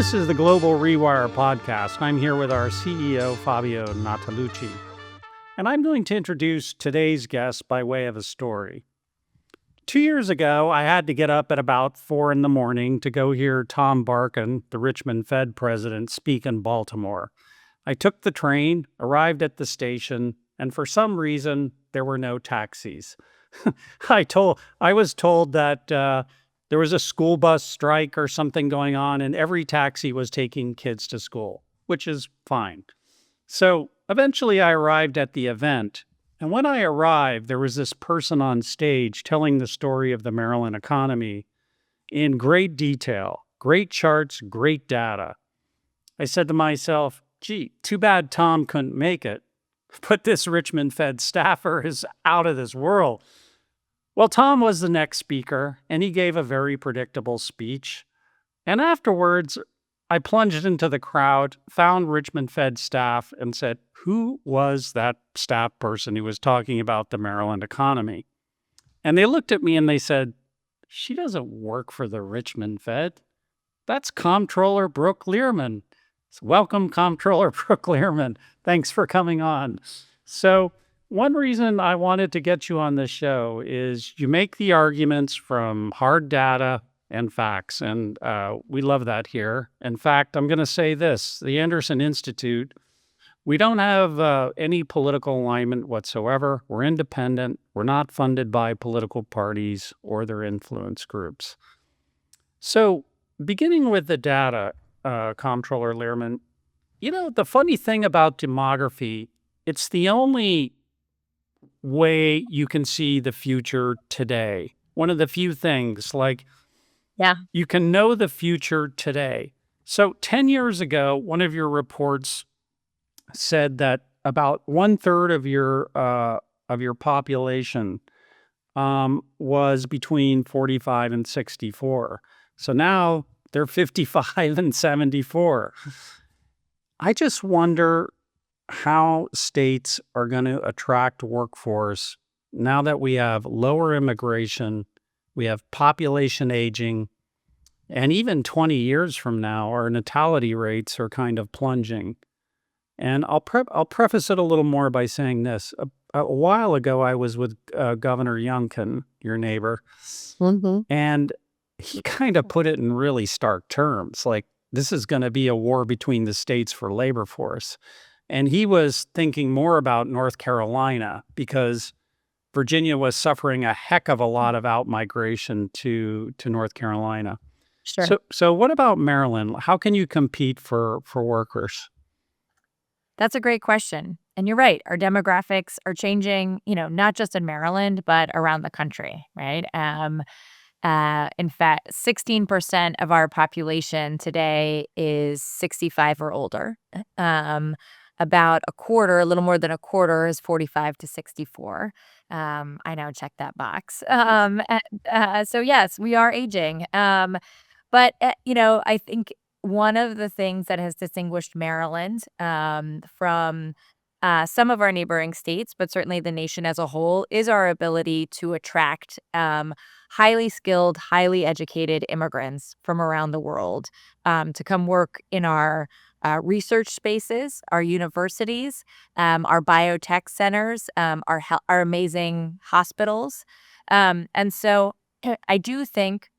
This is the Global Rewire Podcast. I'm here with our CEO, Fabio Nattalucci. And I'm going to introduce today's guest by way of a story. 2 years ago, I had to get up at about 4 a.m. to go hear Tom Barkin, the Richmond Fed president, speak in Baltimore. I took the train, arrived at the station, and for some reason, there were no taxis. I was told that there was a school bus strike or something going on, and every taxi was taking kids to school, which is fine. So eventually I arrived at the event, and when I arrived, there was this person on stage telling the story of the Maryland economy in great detail, great charts, great data. I said to myself, gee, too bad Tom couldn't make it, but this Richmond Fed staffer is out of this world. Well, Tom was the next speaker, and he gave a very predictable speech. And afterwards, I plunged into the crowd, found Richmond Fed staff, and said, who was that staff person who was talking about the Maryland economy? And they looked at me and they said, she doesn't work for the Richmond Fed. That's Comptroller Brooke Lierman. So welcome, Comptroller Brooke Lierman. Thanks for coming on. So one reason I wanted to get you on this show is you make the arguments from hard data and facts, and we love that here. In fact, I'm going to say this, the Anderson Institute, we don't have any political alignment whatsoever. We're independent. We're not funded by political parties or their influence groups. So beginning with the data, Comptroller Lierman, you know, the funny thing about demography, it's the only way you can see the future today. One of the few things, you can know the future today. So 10 years ago, one of your reports said that about 1/3 of your population was between 45 and 64. So now they're 55 and 74. I just wonder how states are going to attract workforce now that we have lower immigration, we have population aging, and even 20 years from now, our natality rates are kind of plunging. And I'll preface it a little more by saying this. A while ago, I was with Governor Youngkin, your neighbor, and he kind of put it in really stark terms, like this is going to be a war between the states for labor force. And he was thinking more about North Carolina because Virginia was suffering a heck of a lot of outmigration to North Carolina. Sure. So what about Maryland? How can you compete for workers? That's a great question. And you're right. Our demographics are changing, not just in Maryland, but around the country, right? In fact, 16% of our population today is 65 or older. About a quarter, a little more than a quarter, is 45 to 64. I now check that box. So yes, we are aging. But I think one of the things that has distinguished Maryland from some of our neighboring states, but certainly the nation as a whole, is our ability to attract highly skilled, highly educated immigrants from around the world to come work in our research spaces, our universities, our biotech centers, our amazing hospitals. And so I do think,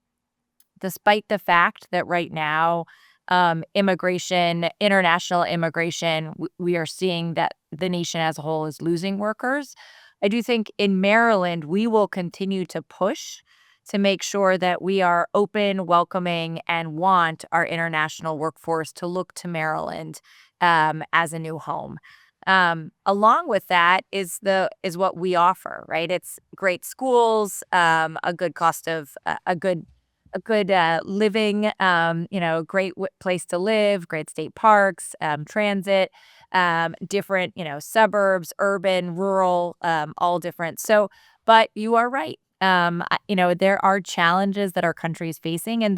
despite the fact that right now, international immigration, we are seeing that the nation as a whole is losing workers. I do think in Maryland, we will continue to push to make sure that we are open, welcoming, and want our international workforce to look to Maryland as a new home. Along with that is what we offer, right? It's great schools, a good cost of a good living, great place to live, great state parks, transit, different, suburbs, urban, rural, all different. So, but you are right. There are challenges that our country is facing, and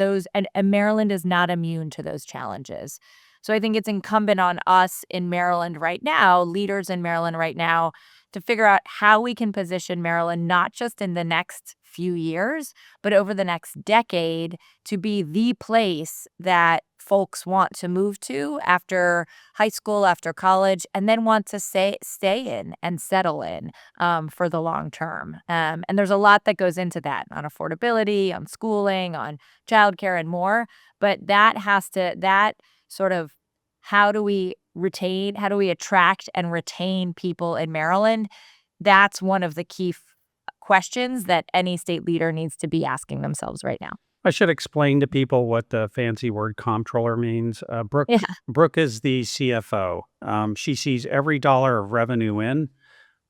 Maryland is not immune to those challenges. So I think it's incumbent on us in Maryland right now, leaders in Maryland right now, to figure out how we can position Maryland, not just in the next few years, but over the next decade, to be the place that folks want to move to after high school, after college, and then want to stay in and settle in for the long term. And there's a lot that goes into that on affordability, on schooling, on childcare, and more. But that sort of how do we attract and retain people in Maryland? That's one of the key questions that any state leader needs to be asking themselves right now. I should explain to people what the fancy word comptroller means. Brooke, Yeah. Brooke is the CFO. She sees every dollar of revenue in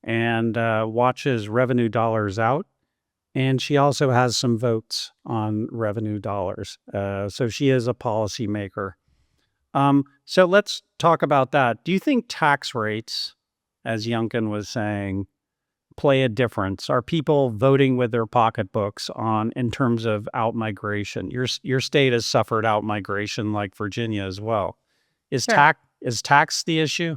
and watches revenue dollars out. And she also has some votes on revenue dollars. So she is a policymaker. So let's talk about that. Do you think tax rates, as Youngkin was saying, play a difference? Are people voting with their pocketbooks in terms of out-migration? Your state has suffered out-migration like Virginia as well. Is Sure. tax the issue?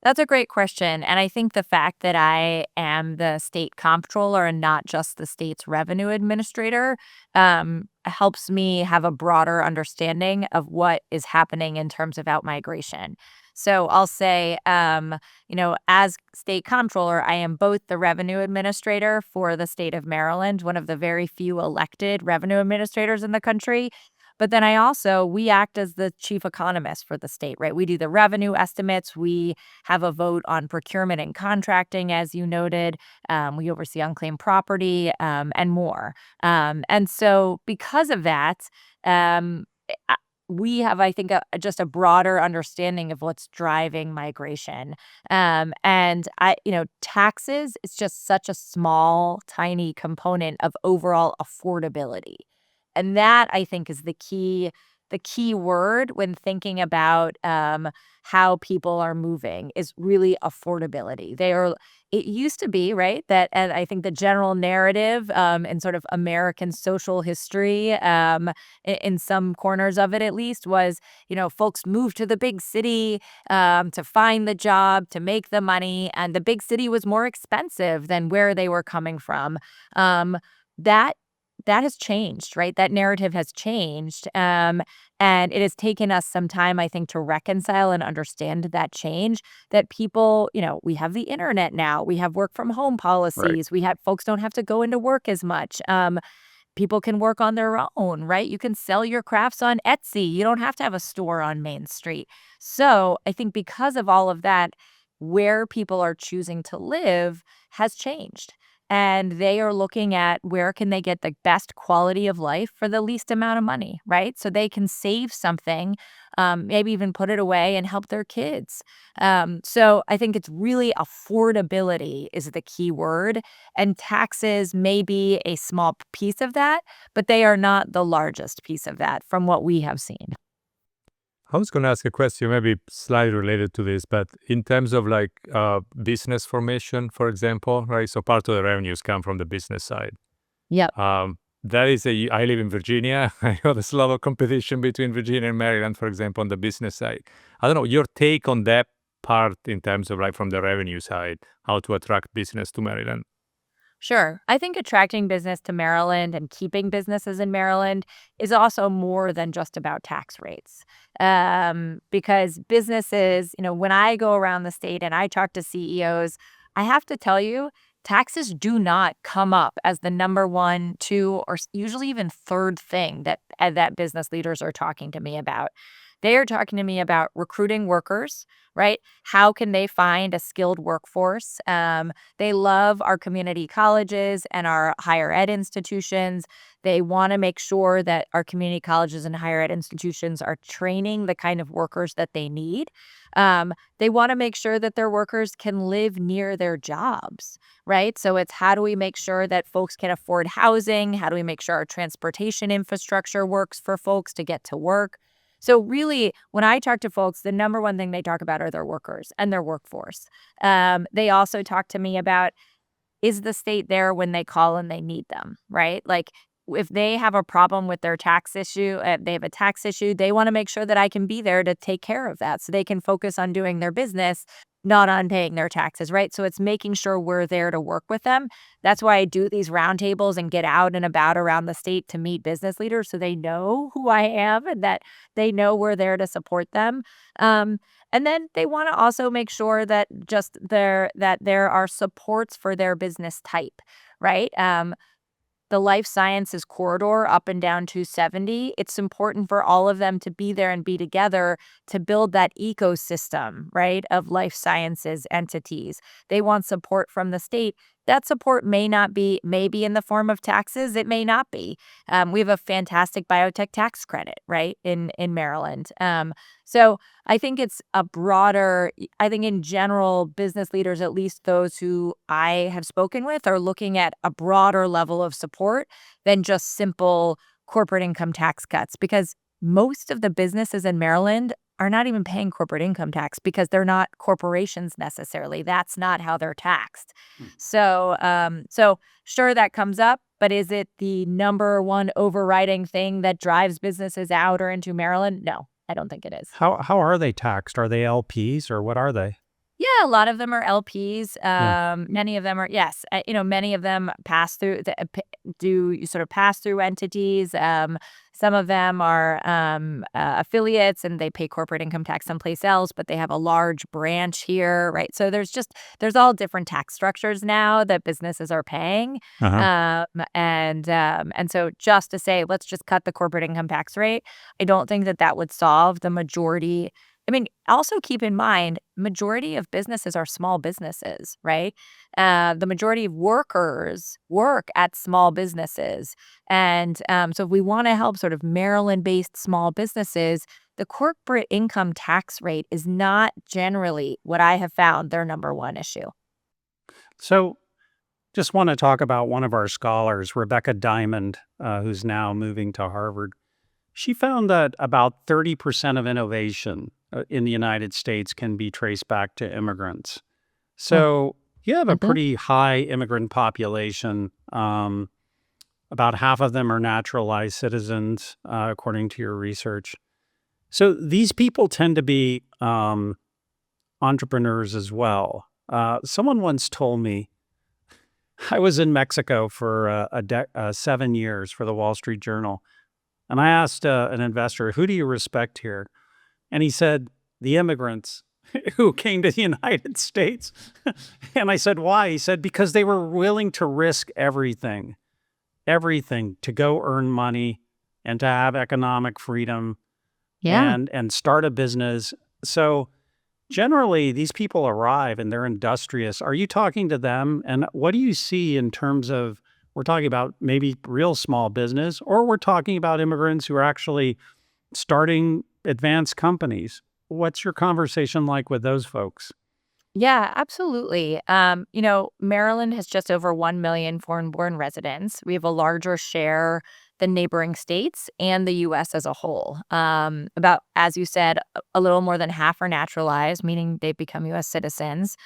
That's a great question. And I think the fact that I am the state comptroller and not just the state's revenue administrator helps me have a broader understanding of what is happening in terms of outmigration. So I'll say, as state comptroller, I am both the revenue administrator for the state of Maryland, one of the very few elected revenue administrators in the country. But then we act as the chief economist for the state, right? We do the revenue estimates. We have a vote on procurement and contracting, as you noted. We oversee unclaimed property and more. And so because of that, we have, I think, just a broader understanding of what's driving migration. Taxes is just such a small, tiny component of overall affordability. And that, I think, is the key word when thinking about how people are moving is really affordability. It used to be, right, that, and I think the general narrative in sort of American social history, in some corners of it at least, was, folks moved to the big city to find the job, to make the money, and the big city was more expensive than where they were coming from. That has changed, right? That narrative has changed. And it has taken us some time, I think, to reconcile and understand that change. That people, we have the internet now. We have work from home policies. Folks don't have to go into work as much. People can work on their own, right? You can sell your crafts on Etsy. You don't have to have a store on Main Street. So I think because of all of that, where people are choosing to live has changed. And they are looking at where can they get the best quality of life for the least amount of money, right? So they can save something, maybe even put it away and help their kids. So I think it's really affordability is the key word. And taxes may be a small piece of that, but they are not the largest piece of that from what we have seen. I was going to ask a question, maybe slightly related to this, but in terms of business formation, for example, right? So part of the revenues come from the business side. Yep. I live in Virginia. I know there's a lot of competition between Virginia and Maryland, for example, on the business side. I don't know, your take on that part in terms of from the revenue side, how to attract business to Maryland. Sure. I think attracting business to Maryland and keeping businesses in Maryland is also more than just about tax rates. Because businesses, when I go around the state and I talk to CEOs, I have to tell you, taxes do not come up as the number one, two, or usually even third thing that business leaders are talking to me about. They are talking to me about recruiting workers, right? How can they find a skilled workforce? They love our community colleges and our higher ed institutions. They want to make sure that our community colleges and higher ed institutions are training the kind of workers that they need. They want to make sure that their workers can live near their jobs, right? So it's how do we make sure that folks can afford housing? How do we make sure our transportation infrastructure works for folks to get to work? So really, when I talk to folks, the number one thing they talk about are their workers and their workforce. They also talk to me about, is the state there when they call and they need them, right? Like if they have a problem with their tax issue, they have a tax issue, they want to make sure that I can be there to take care of that so they can focus on doing their business not on paying their taxes, right? So it's making sure we're there to work with them. That's why I do these roundtables and get out and about around the state to meet business leaders so they know who I am and that they know we're there to support them. And then they want to also make sure that there are supports for their business type, right? The life sciences corridor up and down 270, it's important for all of them to be there and be together to build that ecosystem, right, of life sciences entities. They want support from the state. That support may be in the form of taxes. It may not be. We have a fantastic biotech tax credit, right, in Maryland. So I think it's a broader, I think in general, business leaders, at least those who I have spoken with, are looking at a broader level of support than just simple corporate income tax cuts, because most of the businesses in Maryland are not even paying corporate income tax because they're not corporations necessarily. That's not how they're taxed. So sure, that comes up, but is it the number one overriding thing that drives businesses out or into Maryland? No, I don't think it is. How are they taxed? Are they LPs or what are they? Yeah, a lot of them are LPs. Yeah. Many of them are, yes. Many of them do sort of pass through entities. Some of them are affiliates and they pay corporate income tax someplace else, but they have a large branch here, right? So there's all different tax structures now that businesses are paying. And so just to say, let's just cut the corporate income tax rate, I don't think that would solve the majority. I mean, also keep in mind, majority of businesses are small businesses, right? The majority of workers work at small businesses. And so if we want to help sort of Maryland-based small businesses, the corporate income tax rate is not generally what I have found their number one issue. So just want to talk about one of our scholars, Rebecca Diamond, who's now moving to Harvard. She found that about 30% of innovation in the United States can be traced back to immigrants. So you have a pretty high immigrant population. About half of them are naturalized citizens, according to your research. So these people tend to be entrepreneurs as well. Someone once told me, I was in Mexico for 7 years for the Wall Street Journal. And I asked an investor, who do you respect here? And he said, the immigrants who came to the United States. And I said, why? He said, because they were willing to risk everything to go earn money and to have economic freedom and start a business. So generally, these people arrive and they're industrious. Are you talking to them? And what do you see in terms of, we're talking about maybe real small business, or we're talking about immigrants who are actually starting advanced companies? What's your conversation like with those folks? Yeah, absolutely. Maryland has just over 1 million foreign-born residents. We have a larger share than neighboring states and the U.S. as a whole. About, as you said, a little more than half are naturalized, meaning they've become U.S. citizens.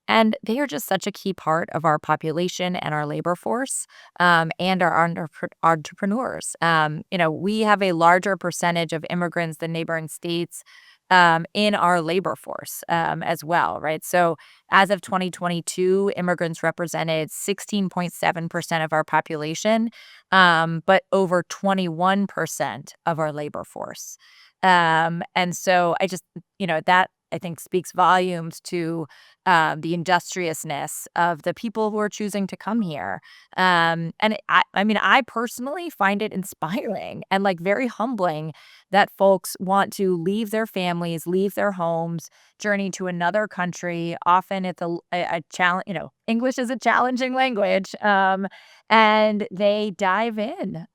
And they are just such a key part of our population and our labor force, and our entrepreneurs. We have a larger percentage of immigrants than neighboring states in our labor force as well, right? So as of 2022, immigrants represented 16.7% of our population, but over 21% of our labor force. And so that I think speaks volumes to the industriousness of the people who are choosing to come here. I personally find it inspiring and very humbling that folks want to leave their families, leave their homes, journey to another country. Often it's a challenge. English is a challenging language, and they dive in.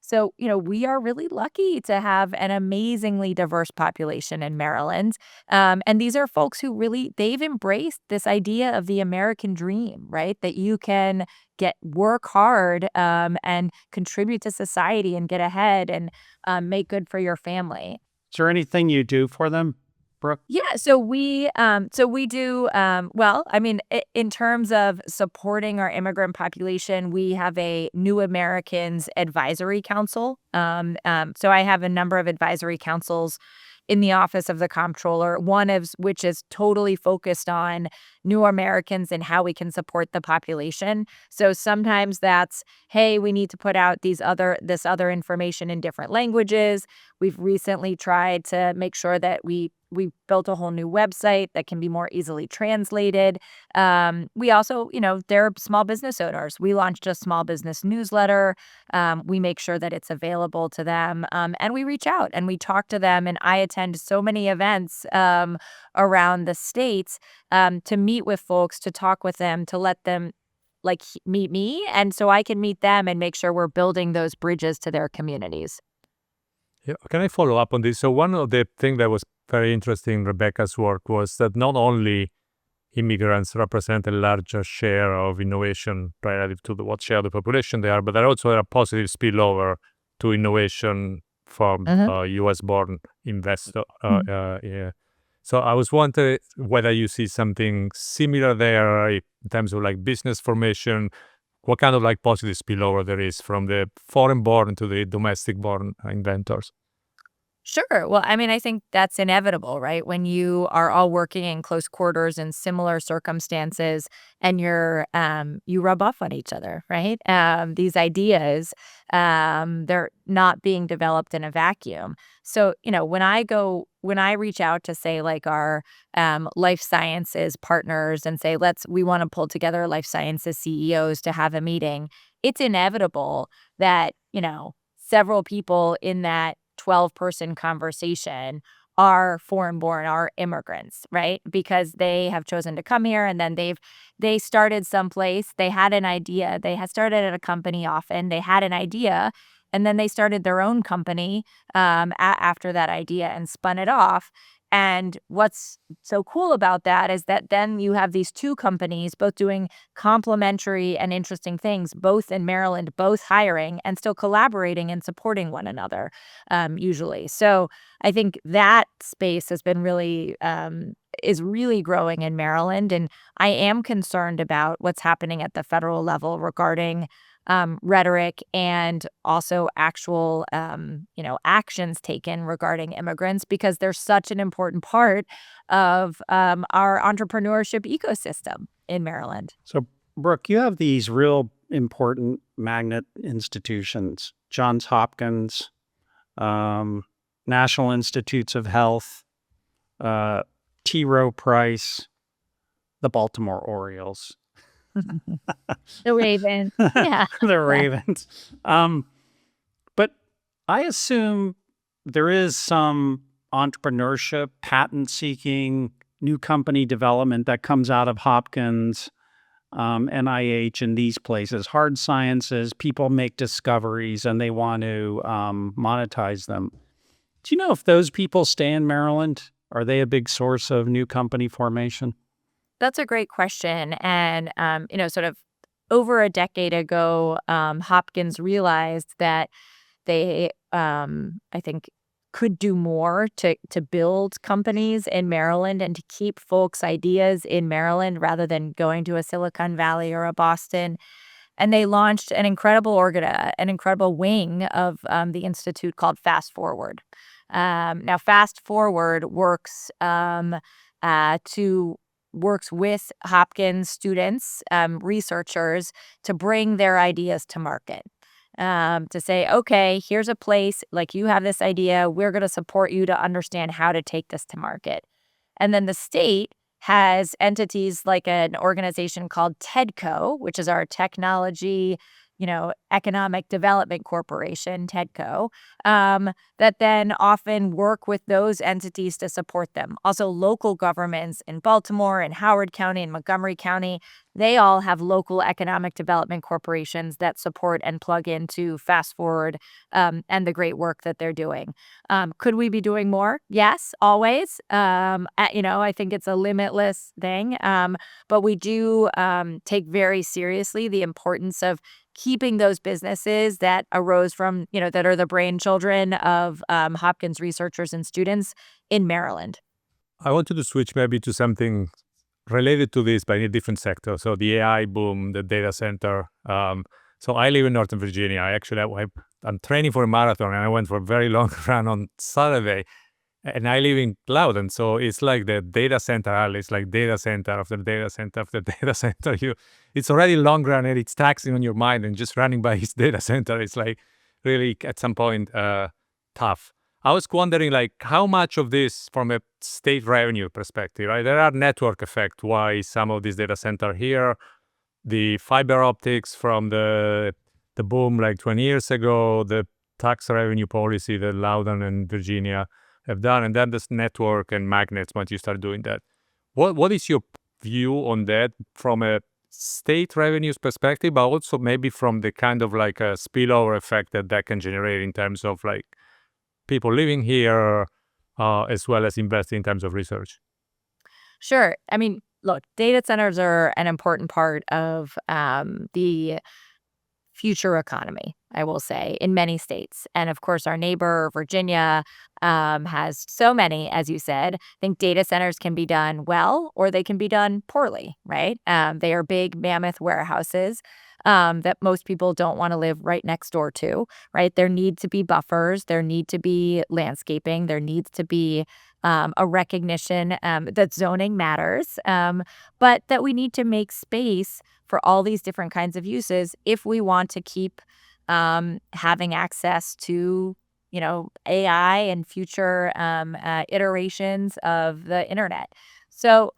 So, we are really lucky to have an amazingly diverse population in Maryland. And these are folks who they've embraced this idea of the American dream, right? That you can work hard and contribute to society and get ahead and make good for your family. Is there anything you do for them, Brooke? Yeah, so we do in terms of supporting our immigrant population, we have a New Americans Advisory Council. So I have a number of advisory councils in the Office of the Comptroller, one of which is totally focused on new Americans and how we can support the population. So sometimes that's, hey, we need to put out this other information in different languages. We've recently tried to make sure that we built a whole new website that can be more easily translated. We also, they're small business owners. We launched a small business newsletter. We make sure that it's available to them. And we reach out and we talk to them. And I attend so many events around the states to meet with folks, to talk with them, to let them meet me. And so I can meet them and make sure we're building those bridges to their communities. Yeah, can I follow up on this? So one of the things that was very interesting in Rebecca's work was that not only immigrants represent a larger share of innovation relative to what share of the population they are, but there also a positive spillover to innovation from U.S.-born investor. Yeah. So I was wondering whether you see something similar there in terms of business formation, what kind of positive spillover there is from the foreign-born to the domestic-born inventors. Sure. Well, I think that's inevitable, right? When you are all working in close quarters in similar circumstances and you rub off on each other, right? These ideas, they're not being developed in a vacuum. So, when I reach out to say our life sciences partners and say, we want to pull together life sciences CEOs to have a meeting, it's inevitable that, several people in that 12-person conversation are foreign-born, are immigrants, right? Because they have chosen to come here and then they started someplace. They had an idea. They had started at a company often. They had an idea and then they started their own company after that idea and spun it off. And what's so cool about that is that then you have these two companies both doing complementary and interesting things, both in Maryland, both hiring and still collaborating and supporting one another, usually. So I think that space has been is really growing in Maryland. And I am concerned about what's happening at the federal level regarding rhetoric and also actual, actions taken regarding immigrants, because they're such an important part of our entrepreneurship ecosystem in Maryland. So, Brooke, you have these real important magnet institutions, Johns Hopkins, National Institutes of Health, T. Rowe Price, the Baltimore Orioles. The Ravens. Yeah. The Ravens. But I assume there is some entrepreneurship, patent seeking, new company development that comes out of Hopkins, NIH, and these places. Hard sciences, people make discoveries and they want to monetize them. Do you know if those people stay in Maryland? Are they a big source of new company formation? That's a great question. And, sort of over a decade ago, Hopkins realized that they, I think, could do more to build companies in Maryland and to keep folks' ideas in Maryland rather than going to a Silicon Valley or a Boston. And they launched an incredible wing of the institute called Fast Forward. Now, Fast Forward works with Hopkins students, researchers, to bring their ideas to market. To say, okay, here's a place, you have this idea, we're going to support you to understand how to take this to market. And then the state has entities like an organization called TEDCO, which is our Technology, Economic Development Corporation, TEDCO, that then often work with those entities to support them. Also, local governments in Baltimore and Howard County and Montgomery County, they all have local economic development corporations that support and plug into Fast Forward and the great work that they're doing. Could we be doing more? Yes, always. I think it's a limitless thing. But we do take very seriously the importance of keeping those businesses that arose from, that are the brain children of Hopkins researchers and students in Maryland. I wanted to switch maybe to something related to this, but in a different sector. So the AI boom, the data center. So I live in Northern Virginia. I'm training for a marathon and I went for a very long run on Saturday. And I live in Loudon, so it's like the data center alley. It's like data center after data center after data center. It's already long run and it's taxing on your mind, and just running by his data center, it's like really at some point tough. I was wondering, like, how much of this from a state revenue perspective, right? There are network effect why some of these data center here, the fiber optics from the boom like 20 years ago, the tax revenue policy that Loudon and Virginia have done, and then this network and magnets once you start doing that. What is your view on that from a state revenues perspective, but also maybe from the kind of like a spillover effect that can generate in terms of like people living here as well as investing in terms of research? Sure. I mean, look, data centers are an important part of the future economy, I will say, in many states. And of course, our neighbor, Virginia, has so many, as you said. I think data centers can be done well or they can be done poorly, right? They are big, mammoth warehouses that most people don't want to live right next door to, right? There need to be buffers. There need to be landscaping. There needs to be a recognition that zoning matters, but that we need to make space for all these different kinds of uses if we want to keep having access to, AI and future iterations of the internet. So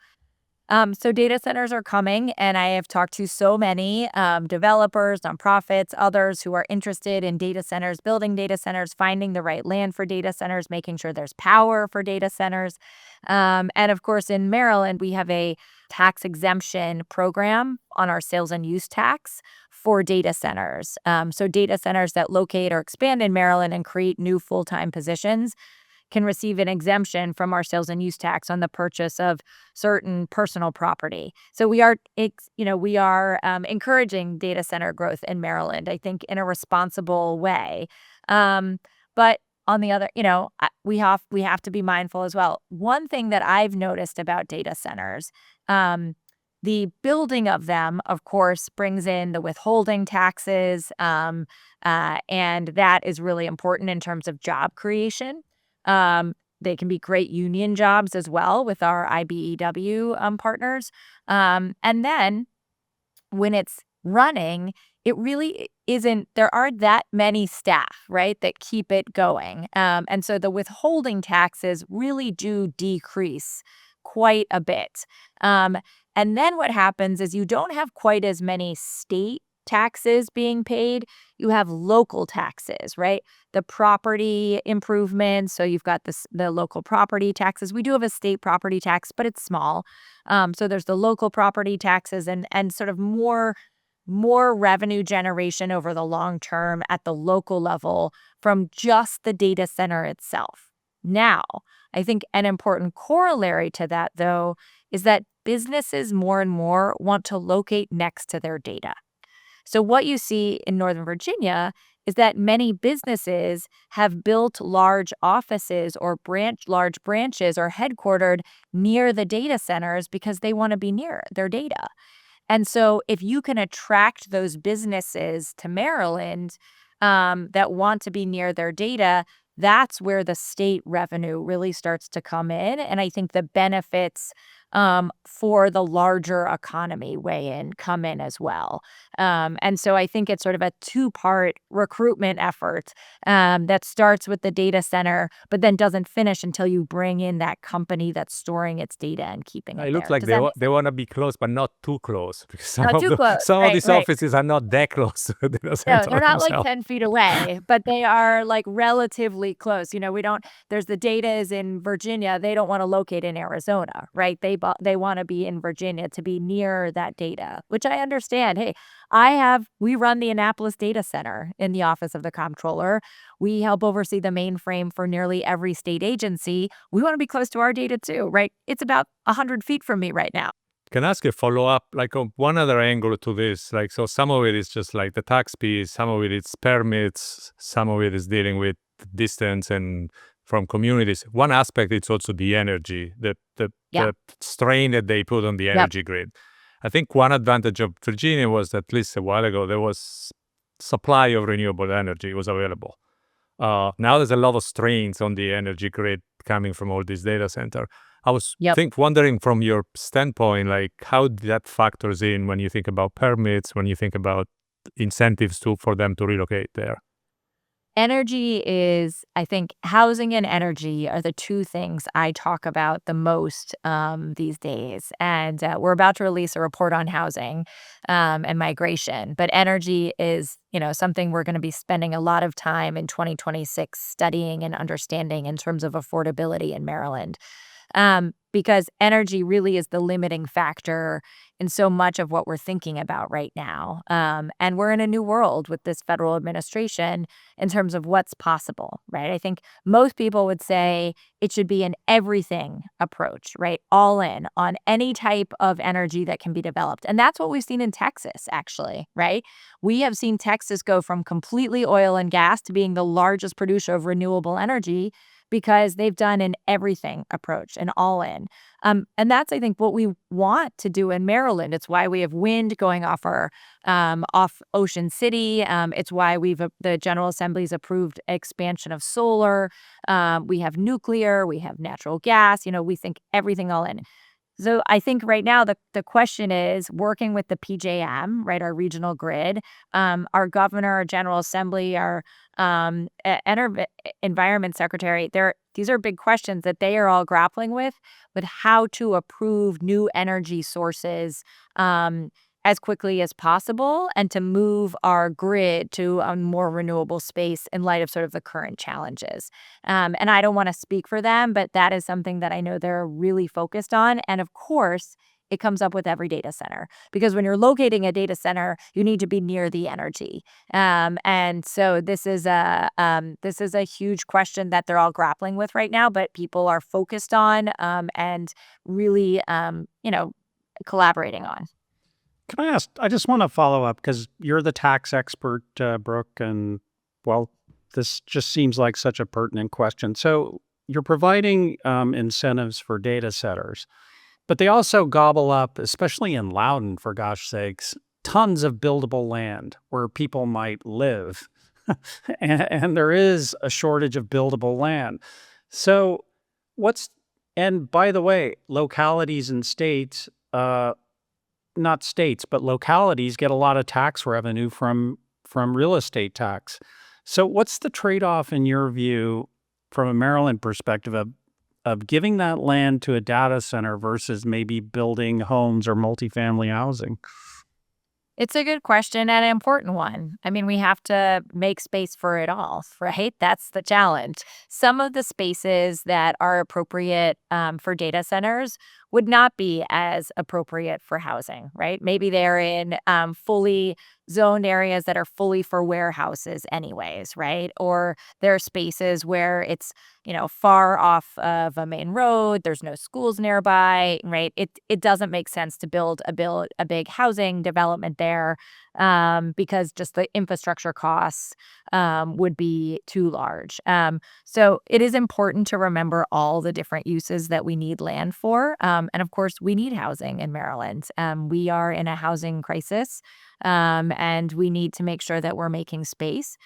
data centers are coming, and I have talked to so many developers, nonprofits, others who are interested in data centers, building data centers, finding the right land for data centers, making sure there's power for data centers. And of course, in Maryland, we have a tax exemption program on our sales and use tax for data centers. So data centers that locate or expand in Maryland and create new full-time positions can receive an exemption from our sales and use tax on the purchase of certain personal property. So we are encouraging data center growth in Maryland, I think, in a responsible way. But on the other, we have to be mindful as well. One thing that I've noticed about data centers, the building of them, of course, brings in the withholding taxes, and that is really important in terms of job creation. They can be great union jobs as well with our IBEW partners. And then when it's running, it really there aren't that many staff, right, that keep it going. And so the withholding taxes really do decrease quite a bit. And then what happens is you don't have quite as many state taxes being paid. You have local taxes, right? The property improvements. So you've got the local property taxes. We do have a state property tax, but it's small. So there's the local property taxes and sort of more revenue generation over the long term at the local level from just the data center itself. Now, I think an important corollary to that, though, is that businesses more and more want to locate next to their data. So what you see in Northern Virginia is that many businesses have built large offices or large branches or headquartered near the data centers because they want to be near their data. And so if you can attract those businesses to Maryland that want to be near their data, that's where the state revenue really starts to come in. And I think the benefits for the larger economy come in as well. And so I think it's sort of a two-part recruitment effort that starts with the data center, but then doesn't finish until you bring in that company that's storing its data and keeping it It looks there. like they want to be close, but not too close, because some Not of too close. some of Right, these right. offices are not that close to the data No, center they're not like themselves. 10 feet away, but they are like relatively close. There's the data is in Virginia. They don't want to locate in Arizona, right? They want to be in Virginia to be near that data, which I understand. Hey, we run the Annapolis data center in the office of the comptroller. We help oversee the mainframe for nearly every state agency. We want to be close to our data too, right? It's about 100 feet from me right now. Can I ask a follow-up, like on one other angle to this? Like, so some of it is just like the tax piece, some of it is permits, some of it is dealing with distance and from communities. One aspect, it's also the energy, the strain that they put on the energy grid. I think one advantage of Virginia was that at least a while ago, there was supply of renewable energy was available. Now there's a lot of strains on the energy grid coming from all these data center. I was Yep. wondering from your standpoint, like how that factors in when you think about permits, when you think about incentives for them to relocate there. Energy is, I think, housing and energy are the two things I talk about the most these days. And we're about to release a report on housing and migration. But energy is, something we're going to be spending a lot of time in 2026 studying and understanding in terms of affordability in Maryland. Because energy really is the limiting factor in so much of what we're thinking about right now. And we're in a new world with this federal administration in terms of what's possible, right? I think most people would say it should be an everything approach, right? All in on any type of energy that can be developed. And that's what we've seen in Texas, actually, right? We have seen Texas go from completely oil and gas to being the largest producer of renewable energy because they've done an everything approach, an all in. And that's, I think, what we want to do in Maryland. It's why we have wind going off off Ocean City. It's why the General Assembly's approved expansion of solar. We have nuclear. We have natural gas. We think everything all in. So I think right now the question is working with the PJM, right, our regional grid, our governor, our General Assembly, our environment secretary. These are big questions that they are all grappling with how to approve new energy sources as quickly as possible and to move our grid to a more renewable space in light of sort of the current challenges. And I don't want to speak for them, but that is something that I know they're really focused on. And of course, it comes up with every data center because when you're locating a data center, you need to be near the energy. And so this is a huge question that they're all grappling with right now, but people are focused on and really, collaborating on. Can I ask, I just want to follow up because you're the tax expert, Brooke, and well, this just seems like such a pertinent question. So you're providing incentives for data centers, but they also gobble up, especially in Loudoun, for gosh sakes, tons of buildable land where people might live. and there is a shortage of buildable land. So and by the way, localities and states, not states, but localities get a lot of tax revenue from real estate tax. So what's the trade-off in your view from a Maryland perspective of giving that land to a data center versus maybe building homes or multifamily housing? It's a good question and an important one. I mean, we have to make space for it all, right? That's the challenge. Some of the spaces that are appropriate for data centers would not be as appropriate for housing, right? Maybe they're in fully zoned areas that are fully for warehouses anyways, right? Or there are spaces where it's, far off of a main road, there's no schools nearby, right? It doesn't make sense to build a big housing development there because just the infrastructure costs would be too large. So it is important to remember all the different uses that we need land for. And of course, we need housing in Maryland. We are in a housing crisis, and we need to make sure that we're making space.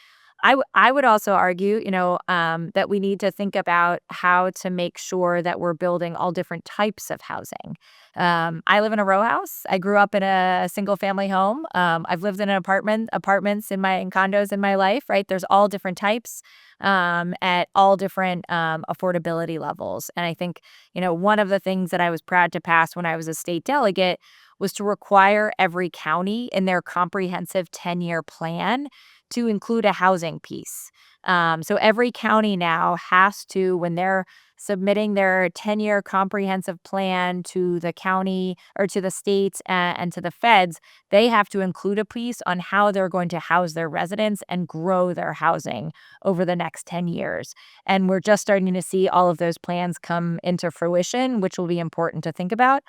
I would also argue, that we need to think about how to make sure that we're building all different types of housing. I live in a row house. I grew up in a single family home. I've lived in apartments in condos in my life, right? There's all different types at all different affordability levels. And I think, one of the things that I was proud to pass when I was a state delegate was to require every county in their comprehensive 10-year plan to include a housing piece. So every county now has to, when they're submitting their 10-year comprehensive plan to the county or to the states and to the feds, they have to include a piece on how they're going to house their residents and grow their housing over the next 10 years. And we're just starting to see all of those plans come into fruition, which will be important to think about.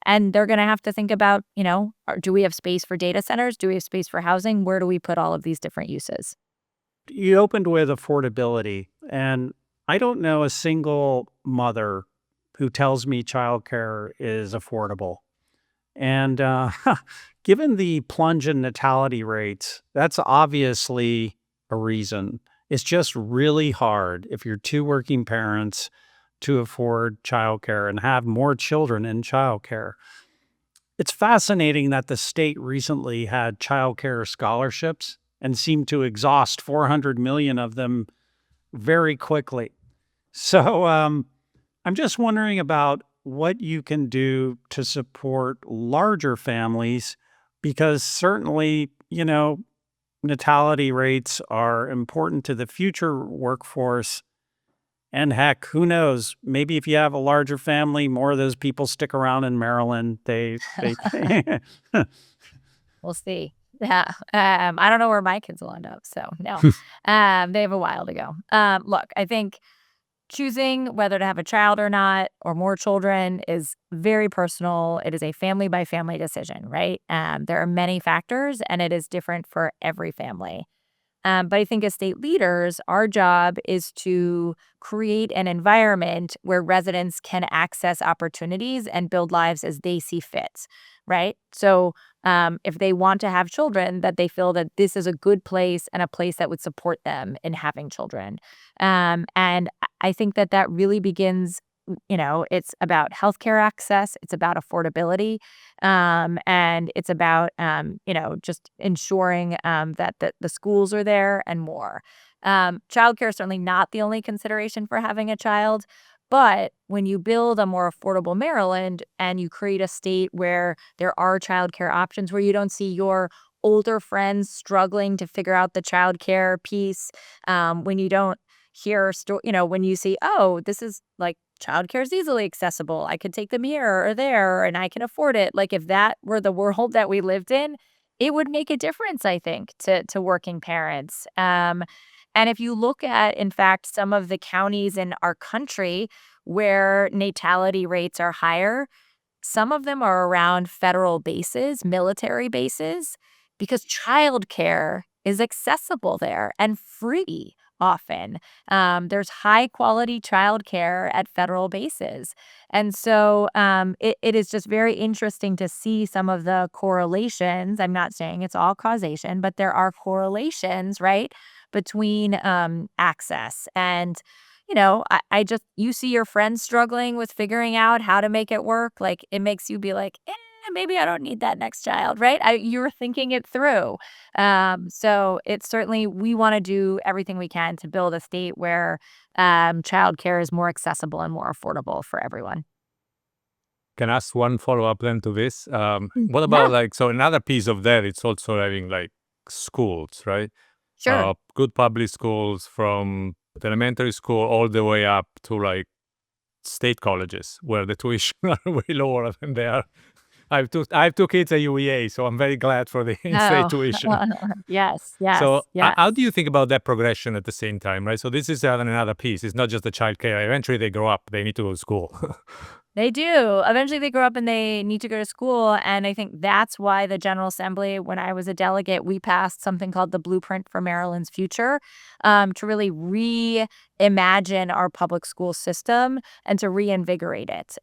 And they're going to have to think about, do we have space for data centers? Do we have space for housing? Where do we put all of these different uses? You opened with affordability, and I don't know a single mother who tells me childcare is affordable. And given the plunge in natality rates, that's obviously a reason. It's just really hard if you're two working parents to afford childcare and have more children in childcare. It's fascinating that the state recently had childcare scholarships and seemed to exhaust 400 million of them very quickly. So I'm just wondering about what you can do to support larger families, because certainly, natality rates are important to the future workforce. And heck, who knows? Maybe if you have a larger family, more of those people stick around in Maryland. They We'll see. Yeah. I don't know where my kids will end up. So no, they have a while to go. Look, I think choosing whether to have a child or not, or more children, is very personal. It is a family by family decision, right? There are many factors, and it is different for every family. But I think as state leaders, our job is to create an environment where residents can access opportunities and build lives as they see fit, right? So if they want to have children, that they feel that this is a good place and a place that would support them in having children. And I think that really begins, it's about healthcare access, it's about affordability, and it's about, just ensuring that the schools are there and more. Childcare is certainly not the only consideration for having a child. But when you build a more affordable Maryland and you create a state where there are childcare options, where you don't see your older friends struggling to figure out the childcare piece, when you don't hear, when you see, oh, this is like childcare is easily accessible. I could take them here or there and I can afford it. Like if that were the world that we lived in, it would make a difference, I think, to working parents. And if you look at, in fact, some of the counties in our country where natality rates are higher, some of them are around federal bases, military bases, because childcare is accessible there and free often. There's high quality childcare at federal bases. And so it is just very interesting to see some of the correlations. I'm not saying it's all causation, but there are correlations, right, between access. And, you see your friends struggling with figuring out how to make it work. Like it makes you be like, maybe I don't need that next child, right? You're thinking it through. So it's certainly, we want to do everything we can to build a state where childcare is more accessible and more affordable for everyone. Can I ask one follow-up then to this? What Yeah, about so another piece of that, it's also having schools, right? sure. Good public schools from the elementary school all the way up to state colleges where the tuition are way lower than they are. I have two kids at UEA, so I'm very glad for the in-state Oh, tuition. yes, So yes. how do you think about that progression at the same time, right? So this is another piece. It's not just the childcare. Eventually they grow up, they need to go to school. They do. Eventually they grow up and they need to go to school. And I think that's why the General Assembly, when I was a delegate, we passed something called the Blueprint for Maryland's Future, to really reimagine our public school system and to reinvigorate it.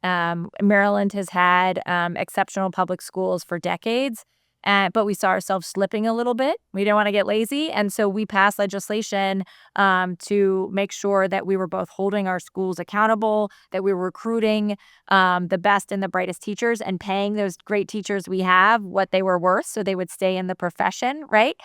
Maryland has had exceptional public schools for decades. But we saw ourselves slipping a little bit. We didn't want to get lazy. And so we passed legislation to make sure that we were both holding our schools accountable, that we were recruiting the best and the brightest teachers and paying those great teachers we have what they were worth so they would stay in the profession, right?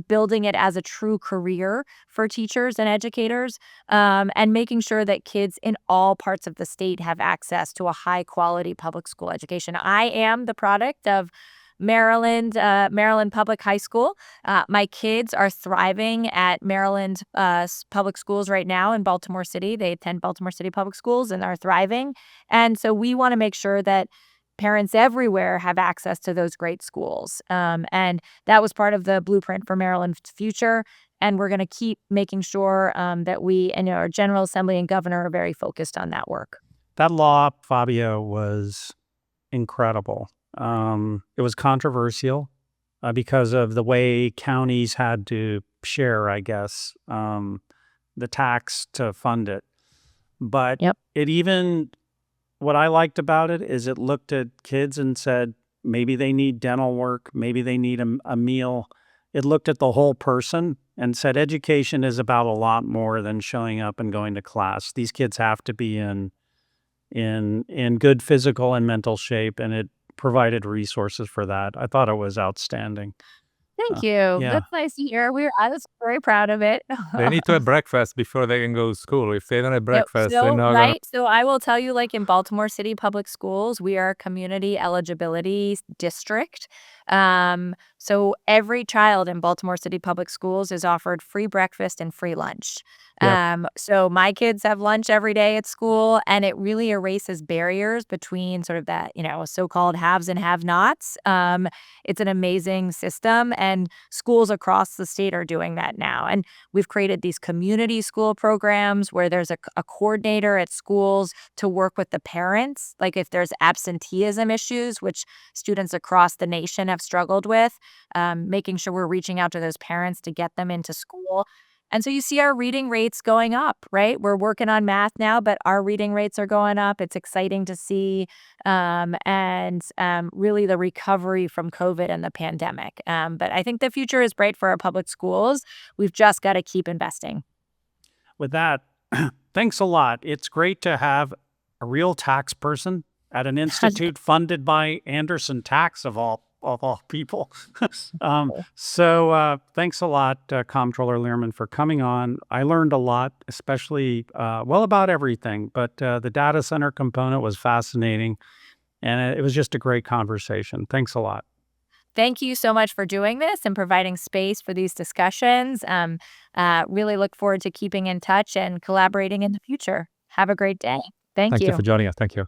Building it as a true career for teachers and educators, and making sure that kids in all parts of the state have access to a high quality public school education. I am the product of Maryland Public High School. My kids are thriving at Maryland public schools right now in Baltimore City. They attend Baltimore City Public Schools and are thriving. And so we want to make sure that parents everywhere have access to those great schools. And that was part of the Blueprint for Maryland's Future. And we're going to keep making sure that we and our General Assembly and Governor are very focused on that work. That law, Fabio, was incredible. It was controversial because of the way counties had to share, I guess, the tax to fund it. But Yep. what I liked about it is it looked at kids and said, maybe they need dental work, maybe they need a meal, It looked at the whole person and said education is about a lot more than showing up and going to class. These kids have to be in good physical and mental shape, and it provided resources for that. I thought it was outstanding. Thank you. Yeah. That's nice to hear. I was very proud of it. They need to have breakfast before they can go to school. If they don't have Yep. breakfast, they're So, not right. So I will tell you, like in Baltimore City Public Schools, we are a community eligibility district. So every child in Baltimore City Public Schools is offered free breakfast and free lunch. So my kids have lunch every day at school, and it really erases barriers between sort of that, so-called haves and have-nots. It's an amazing system, and schools across the state are doing that now. And we've created these community school programs where there's a coordinator at schools to work with the parents. Like if there's absenteeism issues, which students across the nation have struggled with, making sure we're reaching out to those parents to get them into school. And so you see our reading rates going up, right? We're working on math now, but our reading rates are going up. It's exciting to see, and really the recovery from COVID and the pandemic. But I think the future is bright for our public schools. We've just got to keep investing. With that, thanks a lot. It's great to have a real tax person at an institute funded by Anderson Tax of all people. So thanks a lot, Comptroller Lierman, for coming on. I learned a lot, especially, about everything, but the data center component was fascinating, and it was just a great conversation. Thanks a lot. Thank you so much for doing this and providing space for these discussions. Really look forward to keeping in touch and collaborating in the future. Have a great day. Thank Thank you. you for joining us. Thank you.